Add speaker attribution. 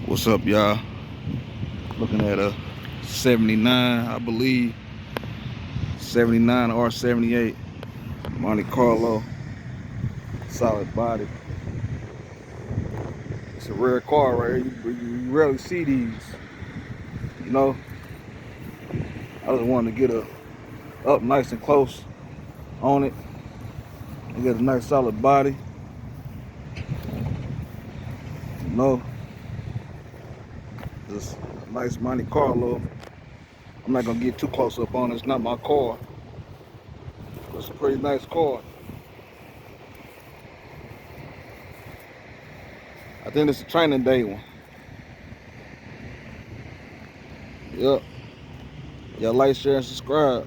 Speaker 1: What's up, y'all? Looking at a 79, I believe, 79 or 78 Monte Carlo, solid body. It's a rare car right here. You rarely see these. You know, I just wanted to get up nice and close on it and get a nice solid body. You know, just a nice Monte Carlo. I'm not gonna get too close up on it. It's not my car. It's a pretty nice car. I think it's a training day one. Yep. Y'all like, share, and subscribe.